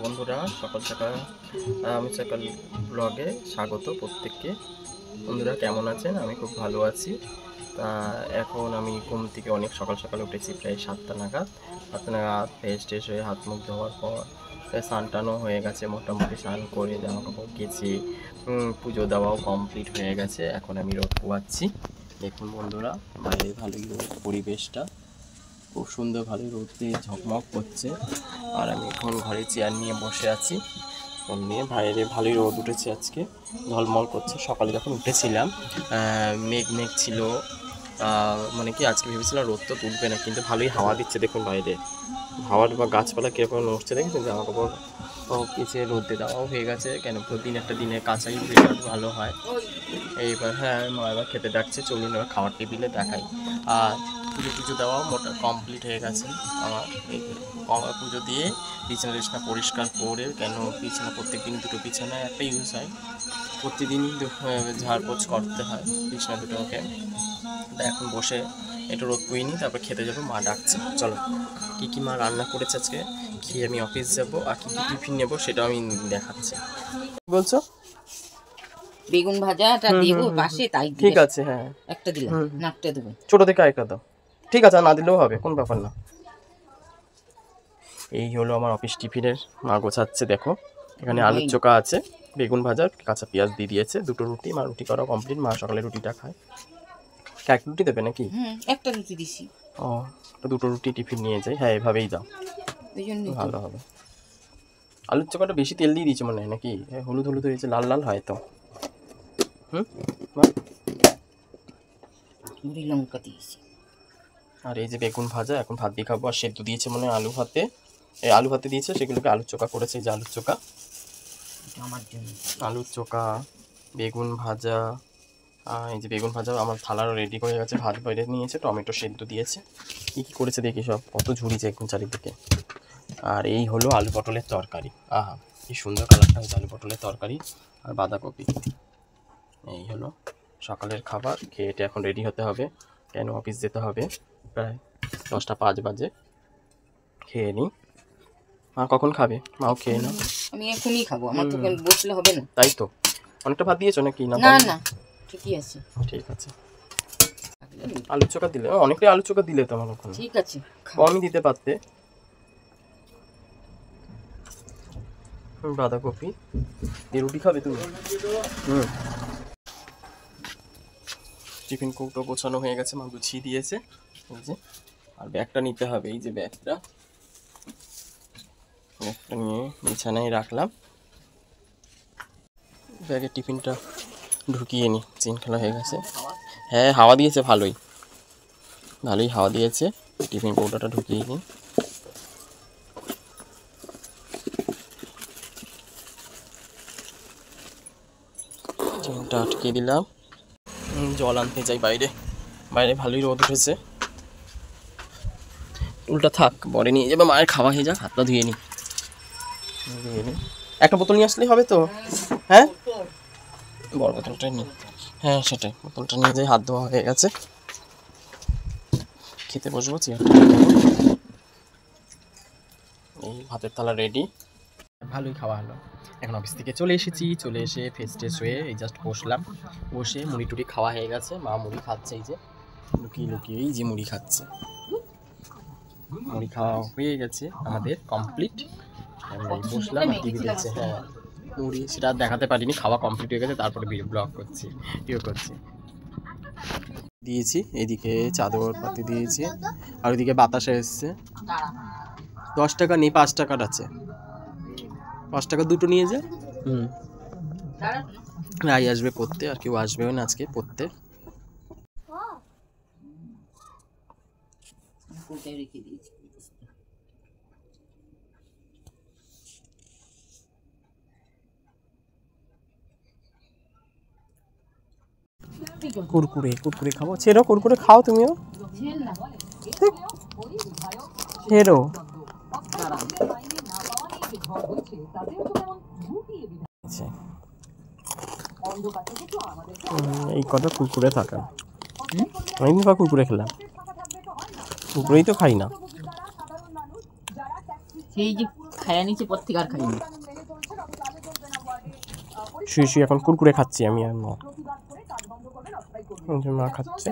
বন্ধুরা, সকাল সকাল আমি সকাল ব্লগে স্বাগত প্রত্যেককে। বন্ধুরা কেমন আছেন? আমি খুব ভালো আছি। তা এখন আমি ঘুম থেকে অনেক সকাল সকাল উঠেছি, প্রায় 7টা নাগাদ। ফ্রেশ ট্রেশ হয়ে হাত মুখ ধোয়ার পর স্নান টানও হয়ে গেছে, মোটামুটি স্নান করে জামা কাপড় কেচে পুজো দেওয়াও কমপ্লিট হয়ে গেছে। এখন আমি রোদ পোয়াচ্ছি। দেখুন বন্ধুরা, বাইরে ভালোই পরিবেশটা খুব সুন্দর, ভালোই রোদে ঝকমক করছে। আর আমি এখন ঘরে চেয়ার নিয়ে বসে আছি, ফোন নিয়ে। বাইরে ভালোই রোদ উঠেছে, আজকে ঝলমল করছে। সকালে যখন উঠেছিলাম মেঘ মেঘ ছিল, মানে কি আজকে ভেবেছিলাম রোদ তো তুলবে না, কিন্তু ভালোই হাওয়া দিচ্ছে। দেখুন বাইরে হাওয়ার বা গাছপালা কীরকম নড়ছে দেখেছেন। জামা কাপড় পিছিয়ে রোদে দেওয়াও হয়ে গেছে, কেন প্রতিদিন একটা দিনে কাঁচাই রেজাল্ট ভালো হয়। এইবার হ্যাঁ, মা এবার খেতে ডাকছে, চলুন এবার খাওয়ার টেবিলে দেখাই। আর পুজো দেওয়াও মোটা কমপ্লিট হয়ে গেছে আমার। পুজো দিয়ে বিছানা পরিষ্কার করে, কেন বিছানা প্রত্যেক দিন দুটো বিছানায় একটা ইউজ হয়, প্রতিদিনই ঝাড়পোছ করতে হয় বিছানা দুটোকে। এখন বসে একটু রোদ পুই নিই, তারপর খেতে যাবো। মা ডাকছে, চলো। কী মা রান্না করেছে আজকে, খেয়ে আমি অফিস যাবো। আর কী টিফিন নেবো সেটাও আমি দেখাচ্ছি। বলছো বেগুন ভাজাটা দেবো পাশে, তাই ঠিক আছে। হ্যাঁ, একটা দিলাম, নাকটা দেবো। ছোট থেকে আরেকটা দাও, ঠিক আছে, না দিলেও হবে, কোন ব্যাপার না। এই হলো আমার অফিস টিফিনের। মা গোছাচ্ছে, দেখো এখানে আলুর চোখা আছে, বেগুন ভাজা, কাঁচা পেঁয়াজ দিয়ে দিয়েছে, দুটো রুটি। মা রুটি করা কমপ্লিট। মা সকালে রুটিটা খায়। এক রুটি দেবে নাকি? একটা রুটি দিছি। ও, দুটো রুটি টিফিন নিয়ে যাই। হ্যাঁ, এভাবেই দাও, ভালো হবে। আলুর চোখাটা বেশি তেল দিয়ে দিয়েছে মনে হয় নাকি? হলুদ হলুদ হয়েছে, লাল লাল হয় তো। লঙ্কা দিয়েছি। আর এই যে বেগুন ভাজা, এখন ভাত দিয়ে খাবো। আর সেদ্ধ দিয়েছে মনে হয় আলু ভাতে, আলু ভাতে দিয়েছে, সেগুলোকে আলুর চোখা করেছে। এই যে আলুর চোখা আমার জন্য, আলুর চোখা, বেগুন ভাজা। এই যে বেগুন ভাজা আমার থালারও রেডি হয়ে গেছে। ভাত বাইরে নিয়েছে, টমেটো সেদ্ধ দিয়েছে, কী কী করেছে দেখি সব, কত ঝুড়িছে এখন চারিদিকে। আর এই হলো আলু পটলের তরকারি। আহা, কি সুন্দর কালারটা হয়েছে আলু পটলের তরকারি আর বাঁধাকপি। এই হলো সকালের খাবার। খেয়ে এখন রেডি হতে হবে, কেন অফিস যেতে হবে। প্রায় 10টা 5 বাজে। খেয়ে নিই। মা কখন খাবে? মাও খেয়ে নাও। আমি এখনই খাবো, আমার তো বসলে হবে না। তাই তো, অনেকটা ভাত দিয়েছো নাকি? না না, ঠিকই আছে। ঠিক আছে। আলু চোখা দিলে, অনেকটাই আলু চোখা দিলে তোমার ওখানে। ঠিক আছে, কমই দিতে পারতে। বাঁধাকপি দিয়ে রুটি খাবে তুমি? টিফিন কৌটো গোছানো হয়ে গেছে, মা গুছিয়ে দিয়েছে। এই যে, আর ব্যাগটা নিতে হবে। এই যে ব্যাগটা নিয়ে বিছানায় রাখলাম। ব্যাগে টিফিনটা ঢুকিয়ে নিই। চেন খেলা হয়ে গেছে। হ্যাঁ, হাওয়া দিয়েছে, ভালোই হাওয়া দিয়েছে। টিফিন কৌটোটা ঢুকিয়ে নিই। চেনটা আটকে দিলাম। জল আনতে যাই বাইরে। ভালোই রোদ উঠেছে। উল্টা থাক, পরে নিয়ে যাবে। মায়ের খাওয়া হয়ে যাক, হাতটা ধুয়ে নিই। একটা বোতল নিয়ে আসলেই হবে তো? হ্যাঁ, বড় বোতলটাই নিই। হ্যাঁ সেটাই, বোতলটা নিয়ে যাই। হাত ধোয়া হয়ে গেছে, খেতে বসবো। চেয়ারটা এই ভাতের থালা রেডি। ভালোই খাওয়া হলো। এখন অফিস থেকে চলে এসে ফ্রেশ ট্রেশ হয়ে এই জাস্ট বসে মুড়ি টুড়ি খাওয়া হয়ে গেছে। মা মুড়ি খাচ্ছে, এই যে লুকিয়ে এই যে মুড়ি খাচ্ছে। মুড়ি খাওয়া হয়ে গেছে আমাদের কমপ্লিট। বসলাম, টিভি দেখছে। হ্যাঁ, মুড়ি সেটা দেখাতে পারিনি, খাওয়া কমপ্লিট হয়ে গেছে। তারপরে ভিডিও করছি। দিয়েছি এদিকে চাদর পাতি দিয়েছি, আর ওইদিকে বাতাসে এসছে। 10 টাকা নেই, 5 টাকার আছে। 5 টাকা দুটো নিয়ে যা। রাই আসবে পড়তে, আর কেউ আসবেও না আজকে পড়তে। কুরকুরে খাবো। ছেড়ো, কুরকুরে খাও তুমিও। ছেড়ো। এই কটা কুরকুরে থাকা, আমি কুরকুরে খেলাম। কুরকুরেই তো খাই না। সেই যে খাইয়া নিচ্ছি, পর থেকে আর খাইনি। শুয়ে শুয়ে এখন কুরকুরে খাচ্ছি আমি আর মা। মা খাচ্ছে।